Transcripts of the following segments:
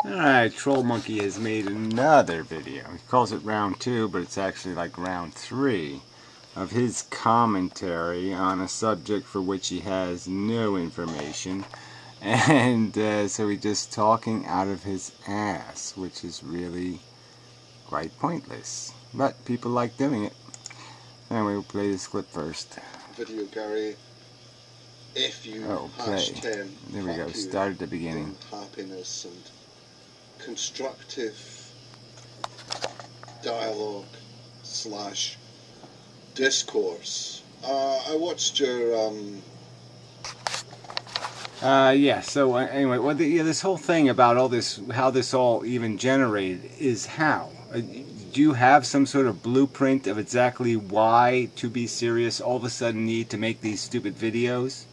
Alright, Troll Monkey has made another video. He calls it round 2, but it's actually like round 3 of his commentary on a subject for which he has no information. And so he's just talking out of his ass, which is really quite pointless. But people like doing it. Anyway, we'll play this clip first. Video, Gary. If you okay. #10, there we go. Start at the beginning. Happiness and constructive dialogue / discourse. I watched your yeah, so anyway, well, this whole thing about all this, how this all even generated is how. Do you have some sort of blueprint of exactly why 2bAWiseAssMonkey all of a sudden need to make these stupid videos?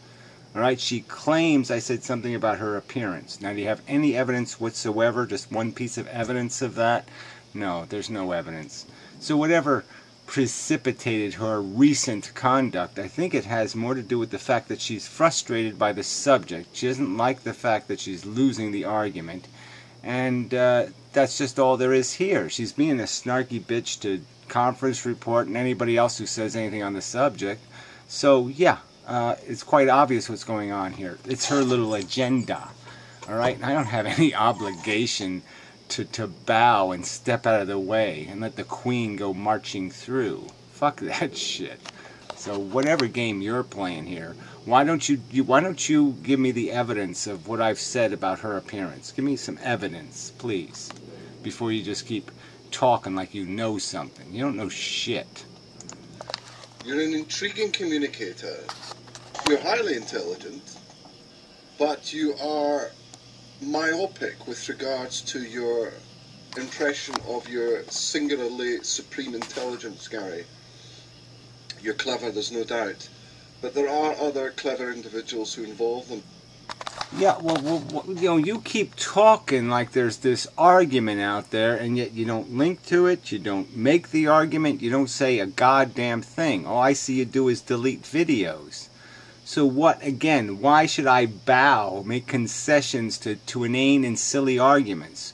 Alright, she claims I said something about her appearance. Now, do you have any evidence whatsoever? Just one piece of evidence of that? No, there's no evidence. So whatever precipitated her recent conduct, I think it has more to do with the fact that she's frustrated by the subject. She doesn't like the fact that she's losing the argument. And that's just all there is here. She's being a snarky bitch to Conference Report and anybody else who says anything on the subject. So, yeah. It's quite obvious what's going on here. It's her little agenda, alright? And I don't have any obligation to bow and step out of the way and let the queen go marching through. Fuck that shit. So whatever game you're playing here, why don't you give me the evidence of what I've said about her appearance? Give me some evidence, please, before you just keep talking like you know something. You don't know shit. You're an intriguing communicator. You're highly intelligent, but you are myopic with regards to your impression of your singularly supreme intelligence, Gary. You're clever, there's no doubt, but there are other clever individuals who involve them. Yeah, well, you know, you keep talking like there's this argument out there, and yet you don't link to it, you don't make the argument, you don't say a goddamn thing. All I see you do is delete videos. So what, again, why should I bow, make concessions to inane and silly arguments?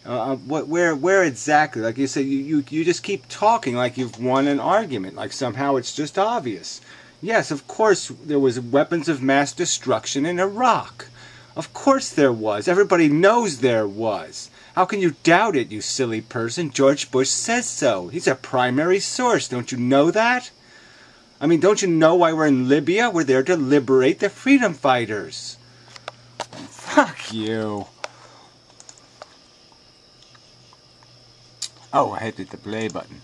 Where exactly? Like you said, you just keep talking like you've won an argument, like somehow it's just obvious. Yes, of course there was weapons of mass destruction in Iraq. Of course there was. Everybody knows there was. How can you doubt it, you silly person? George Bush says so. He's a primary source. Don't you know that? I mean, don't you know why we're in Libya? We're there to liberate the freedom fighters. Fuck you. Oh, I hit the play button.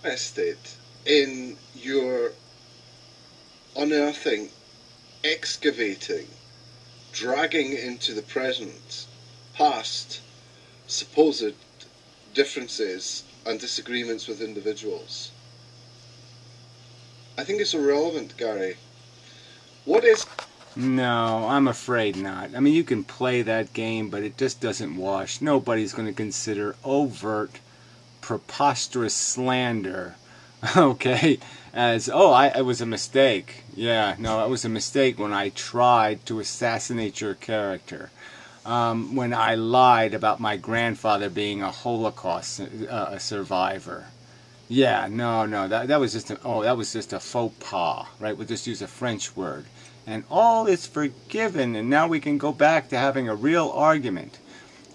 Invested in your unearthing, excavating, dragging into the present, past, supposed differences and disagreements with individuals. I think it's irrelevant, Gary. What is... No, I'm afraid not. I mean, you can play that game, but it just doesn't wash. Nobody's going to consider overt, preposterous slander, okay, as, oh, it was a mistake. Yeah, no, it was a mistake when I tried to assassinate your character. When I lied about my grandfather being a Holocaust survivor. Yeah, no, that was just a faux pas, right? We'll just use a French word. And all is forgiven, and now we can go back to having a real argument.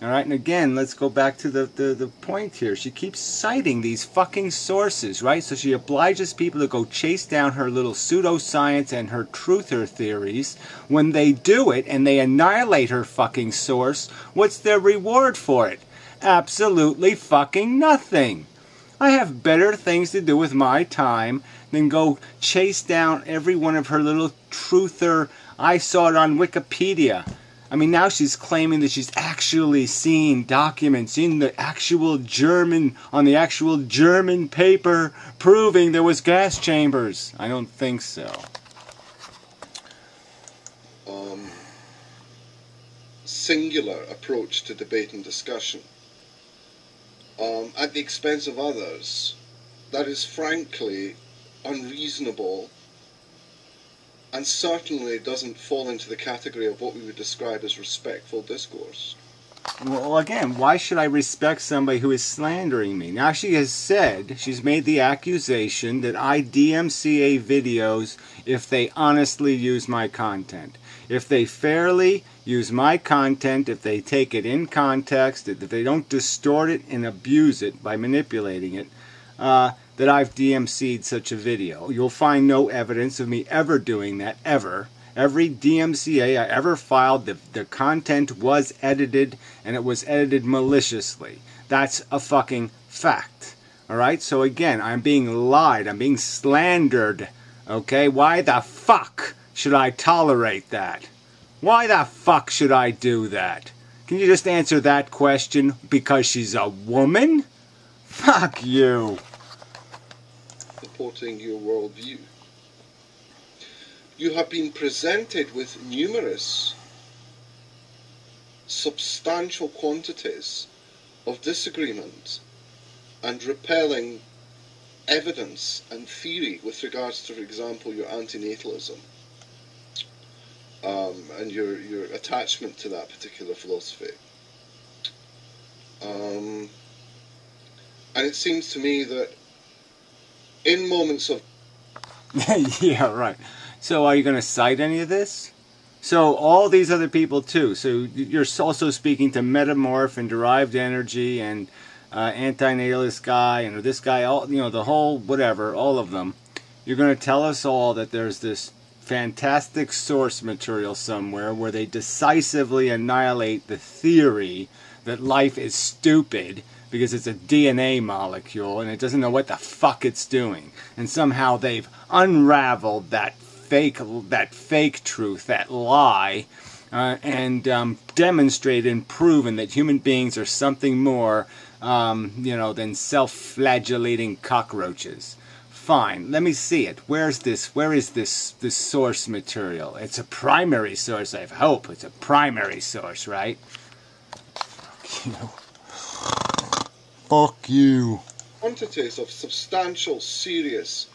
All right, and again, let's go back to the point here. She keeps citing these fucking sources, right? So she obliges people to go chase down her little pseudoscience and her truther theories. When they do it and they annihilate her fucking source, what's their reward for it? Absolutely fucking nothing. I have better things to do with my time than go chase down every one of her little truther, I saw it on Wikipedia. I mean, now she's claiming that she's actually seen documents in the actual German, on the actual German paper, proving there was gas chambers. I don't think so. Singular approach to debate and discussion. At the expense of others, that is frankly unreasonable and certainly doesn't fall into the category of what we would describe as respectful discourse. Well, again, why should I respect somebody who is slandering me? Now she has said, she's made the accusation that I DMCA videos if they honestly use my content. If they fairly use my content, if they take it in context, if they don't distort it and abuse it by manipulating it, that I've DMC'd such a video. You'll find no evidence of me ever doing that, ever. Every DMCA I ever filed, the content was edited, and it was edited maliciously. That's a fucking fact. Alright? So again, I'm being lied. I'm being slandered. Okay? Why the fuck should I tolerate that? Why the fuck should I do that? Can you just answer that question? Because she's a woman? Fuck you. Supporting your worldview. You have been presented with numerous substantial quantities of disagreement and repelling evidence and theory with regards to, for example, your anti-Natalism and your attachment to that particular philosophy. And it seems to me that in moments of... Yeah, right. So are you going to cite any of this? So all these other people too. So you're also speaking to Metamorph and Derived Energy and anti-natalist guy and this guy, all, you know, the whole whatever, all of them. You're going to tell us all that there's this fantastic source material somewhere where they decisively annihilate the theory that life is stupid because it's a DNA molecule and it doesn't know what the fuck it's doing. And somehow they've unraveled that fake truth, that lie, and demonstrated and proven that human beings are something more, than self-flagellating cockroaches. Fine, let me see it. Where is this source material? It's a primary source, I hope. It's a primary source, right? Fuck you. Fuck you. Quantities of substantial, serious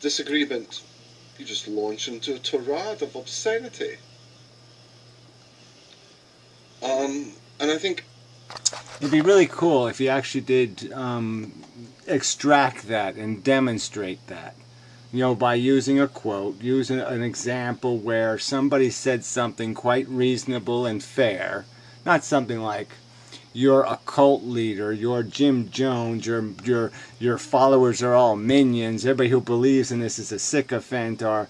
disagreement. You just launch into a tirade of obscenity. And I think it'd be really cool if you actually did extract that and demonstrate that. You know, by using a quote, using an example where somebody said something quite reasonable and fair. Not something like, you're a cult leader, you're Jim Jones, your followers are all minions, everybody who believes in this is a sycophant or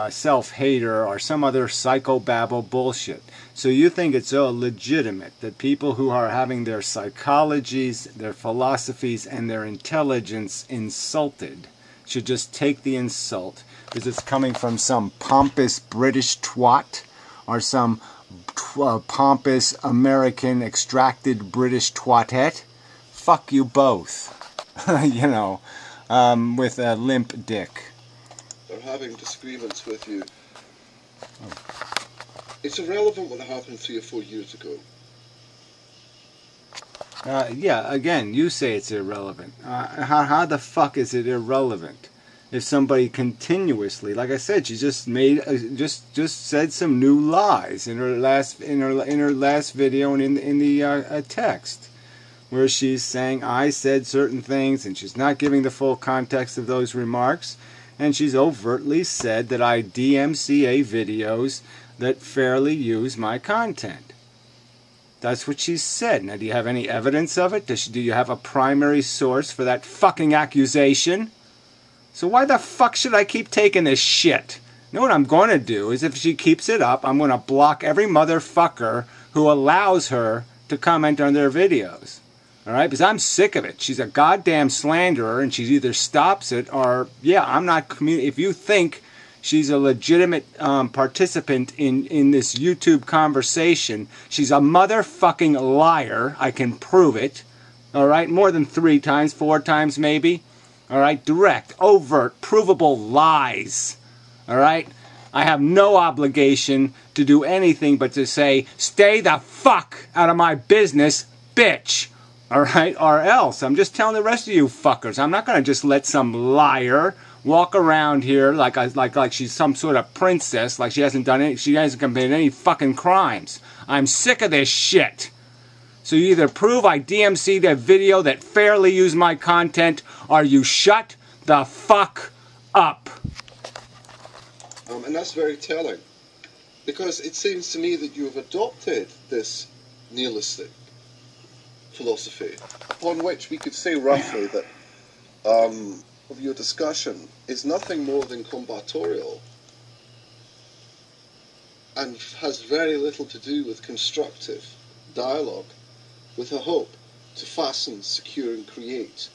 self-hater or some other psychobabble bullshit. So you think it's so legitimate that people who are having their psychologies, their philosophies, and their intelligence insulted should just take the insult because it's coming from some pompous British twat or some pompous American extracted British twatette? Fuck you both. With a limp dick. They're having disagreements with you. It's irrelevant what happened 3 or 4 years ago. Yeah, again, you say it's irrelevant. How the fuck is it irrelevant? If somebody continuously, like I said, she just made just said some new lies in her last video and in the text, where she's saying I said certain things and she's not giving the full context of those remarks, and she's overtly said that I DMCA videos that fairly use my content. That's what she said. Now, do you have any evidence of it? Do you have a primary source for that fucking accusation? So why the fuck should I keep taking this shit? You know what I'm going to do is if she keeps it up, I'm going to block every motherfucker who allows her to comment on their videos. Alright? Because I'm sick of it. She's a goddamn slanderer and she either stops it or, yeah, I'm not... If you think she's a legitimate participant in this YouTube conversation, she's a motherfucking liar. I can prove it. Alright? More than 3 times, 4 times maybe. Alright, direct, overt, provable lies. Alright? I have no obligation to do anything but to say, stay the fuck out of my business, bitch. Alright? Or else, I'm just telling the rest of you fuckers, I'm not going to just let some liar walk around here like she's some sort of princess, like she hasn't committed any fucking crimes. I'm sick of this shit. So you either prove I DMC'd a video that fairly used my content, or you shut the fuck up. And that's very telling, because it seems to me that you have adopted this nihilistic philosophy, upon which we could say roughly that of your discussion is nothing more than combatorial and has very little to do with constructive dialogue, with a hope to fasten, secure and create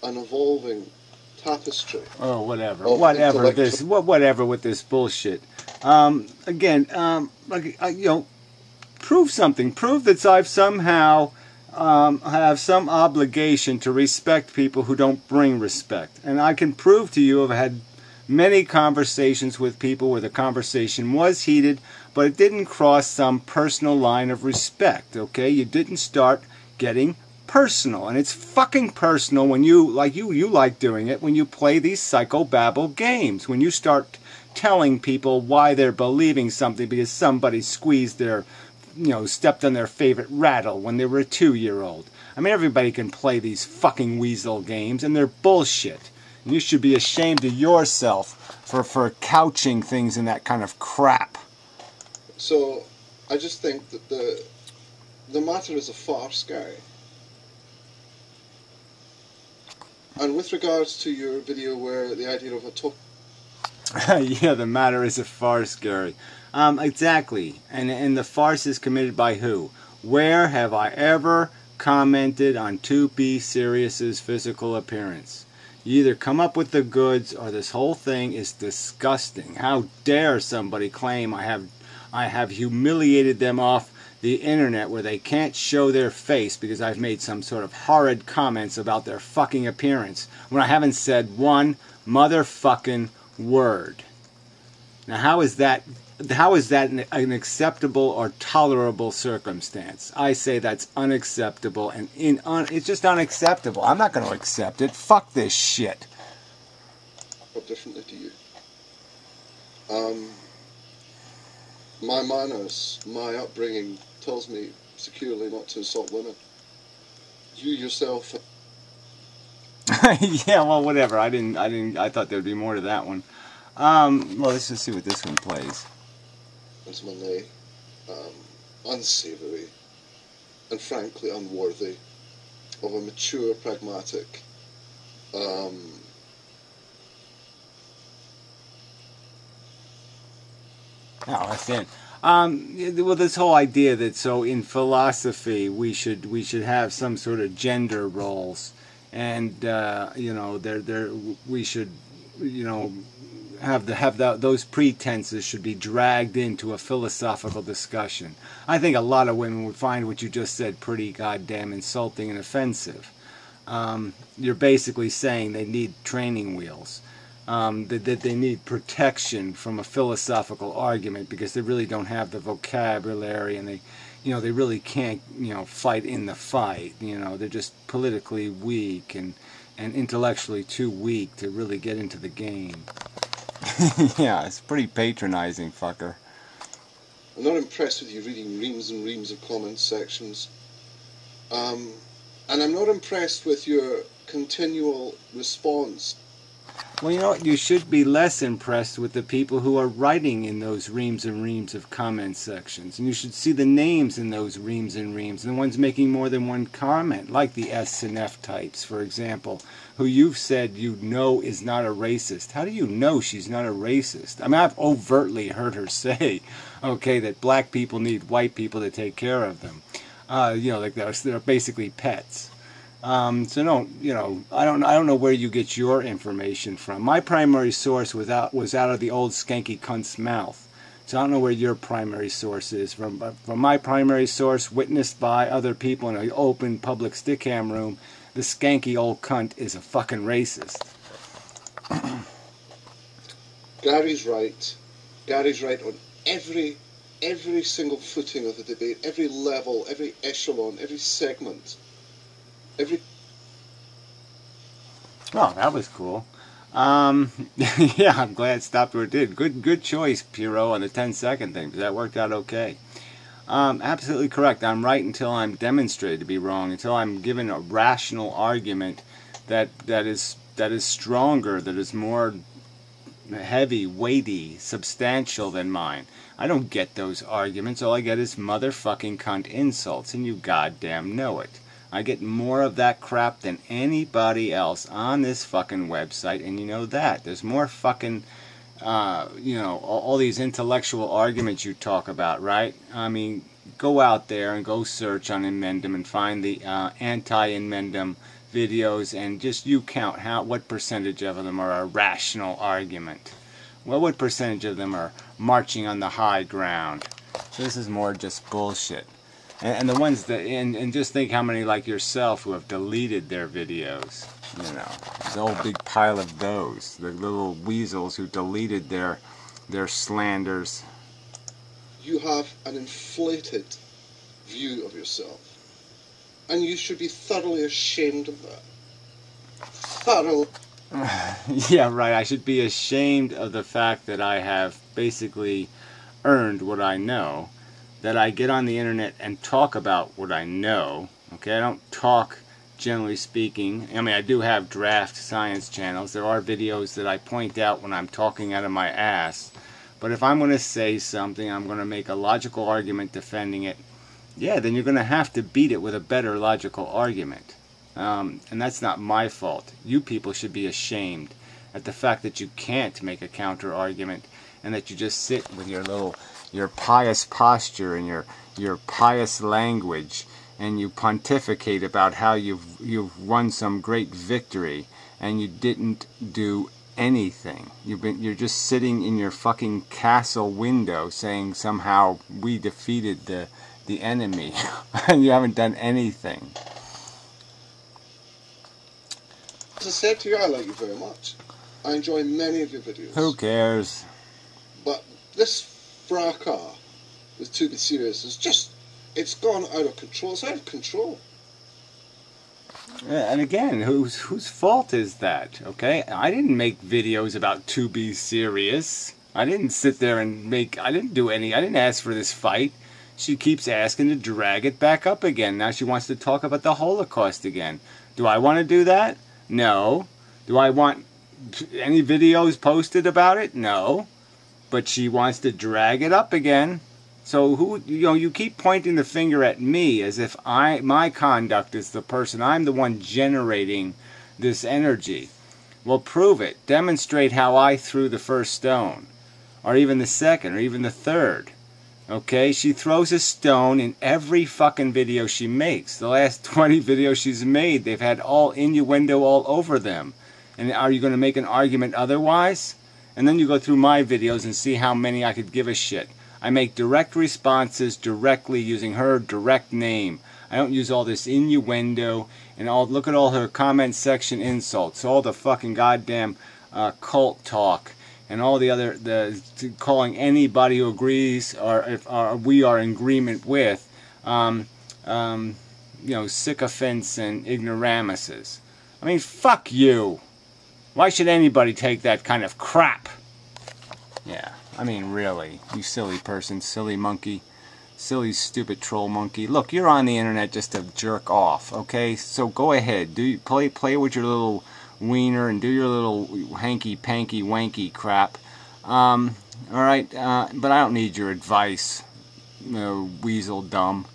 an evolving tapestry. Oh, whatever with this bullshit. Again, you know, prove something. Prove that I've somehow have some obligation to respect people who don't bring respect. And I can prove to you I've had many conversations with people where the conversation was heated, but it didn't cross some personal line of respect, okay? You didn't start getting personal. And it's fucking personal when you like doing it, when you play these psychobabble games, when you start telling people why they're believing something because somebody squeezed their, you know, stepped on their favorite rattle when they were a 2-year-old. I mean, everybody can play these fucking weasel games, and they're bullshit. And you should be ashamed of yourself for couching things in that kind of crap. So, I just think that the matter is a farce, Gary. And with regards to your video where the idea of a top... Yeah, the matter is a farce, Gary. Exactly. And the farce is committed by who? Where have I ever commented on 2bAWise's physical appearance? You either come up with the goods or this whole thing is disgusting. How dare somebody claim I have humiliated them off the internet where they can't show their face because I've made some sort of horrid comments about their fucking appearance when I haven't said one motherfucking word. Now how is that an acceptable or tolerable circumstance? I say that's unacceptable, and it's just unacceptable. I'm not going to accept it. Fuck this shit. What differently to you? My manners, my upbringing tells me securely not to insult women. You yourself... Yeah, well, whatever. I thought there'd be more to that one. Well, let's just see what this one plays. Ultimately, unsavory and frankly unworthy of a mature, pragmatic, Oh, that's it. Well, this whole idea that so in philosophy we should have some sort of gender roles, and you know, we should, you know, those pretenses should be dragged into a philosophical discussion. I think a lot of women would find what you just said pretty goddamn insulting and offensive. You're basically saying they need training wheels. That they need protection from a philosophical argument because they really don't have the vocabulary, and they really can't, you know, fight in the fight. You know, they're just politically weak and intellectually too weak to really get into the game. Yeah, it's pretty patronizing, fucker. I'm not impressed with you reading reams and reams of comment sections. And I'm not impressed with your continual response. Well, you know what? You should be less impressed with the people who are writing in those reams and reams of comment sections. And you should see the names in those reams and reams, and the ones making more than one comment, like the S and F types, for example, who you've said you know is not a racist. How do you know she's not a racist? I mean, I've overtly heard her say, okay, that black people need white people to take care of them. You know, like they're basically pets. So don't, you know, I don't know where you get your information from. My primary source was out of the old skanky cunt's mouth. So I don't know where your primary source is. From my primary source, witnessed by other people in an open public stickam room, the skanky old cunt is a fucking racist. Gary's right. Gary's right on every single footing of the debate, every level, every echelon, every segment. Oh, that was cool. Yeah, I'm glad it stopped where it did. Good choice, Pierrot, on the 10-second thing, because that worked out okay. Absolutely correct. I'm right until I'm demonstrated to be wrong, until I'm given a rational argument that is stronger, that is more heavy, weighty, substantial than mine. I don't get those arguments. All I get is motherfucking cunt insults, and you goddamn know it. I get more of that crap than anybody else on this fucking website, and you know that. There's more fucking, you know, all these intellectual arguments you talk about, right? I mean, go out there and go search on Amendum and find the anti-Amendum videos, and just you count what percentage of them are a rational argument. Well, what percentage of them are marching on the high ground? So this is more just bullshit. And the ones that, and just think how many like yourself who have deleted their videos. You know, there's a whole big pile of those. The little weasels who deleted their slanders. You have an inflated view of yourself. And you should be thoroughly ashamed of that. Thoroughly. Yeah, right. I should be ashamed of the fact that I have basically earned what I know. That I get on the internet and talk about what I know. Okay, I don't talk, generally speaking. I mean, I do have draft science channels. There are videos that I point out when I'm talking out of my ass. But if I'm going to say something, I'm going to make a logical argument defending it. Yeah, then you're going to have to beat it with a better logical argument. And that's not my fault. You people should be ashamed at the fact that you can't make a counter argument and that you just sit with your pious posture and your pious language, and you pontificate about how you've won some great victory, and you didn't do anything. You're just sitting in your fucking castle window saying somehow we defeated the enemy, and you haven't done anything. As I said to you, I like you very much. I enjoy many of your videos. Who cares? But this fracas with 2bAWise is just, it's gone out of control. It's out of control. And again, whose fault is that? Okay, I didn't make videos about 2bAWise. I didn't sit there and I didn't ask for this fight. She keeps asking to drag it back up again. Now she wants to talk about the Holocaust again. Do I want to do that? No. Do I want any videos posted about it? No. But she wants to drag it up again. So you keep pointing the finger at me as if my conduct is the person. I'm the one generating this energy. Well, prove it. Demonstrate how I threw the first stone, or even the second, or even the third. Okay, she throws a stone in every fucking video she makes. The last 20 videos she's made, they've had all innuendo all over them. And are you going to make an argument otherwise? And then you go through my videos and see how many I could give a shit. I make direct responses directly using her direct name. I don't use all this innuendo and look at all her comment section insults, all the fucking goddamn cult talk, and all the other calling anybody who agrees or if we are in agreement with, you know, sycophants and ignoramuses. I mean, fuck you. Why should anybody take that kind of crap? Yeah, I mean, really, you silly person, silly monkey, silly stupid troll monkey. Look, you're on the internet just to jerk off, okay? So go ahead, play with your little wiener and do your little hanky panky wanky crap. All right, but I don't need your advice, weasel dumb.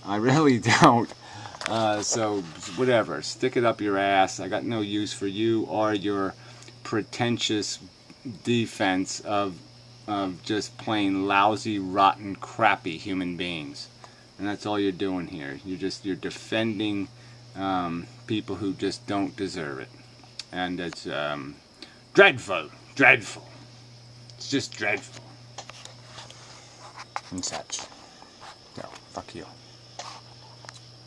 I really don't. So whatever, stick it up your ass. I got no use for you or your pretentious defense of just plain lousy, rotten, crappy human beings. And that's all you're doing here. You're defending people who just don't deserve it. And it's dreadful. It's just dreadful. And such. So, fuck you.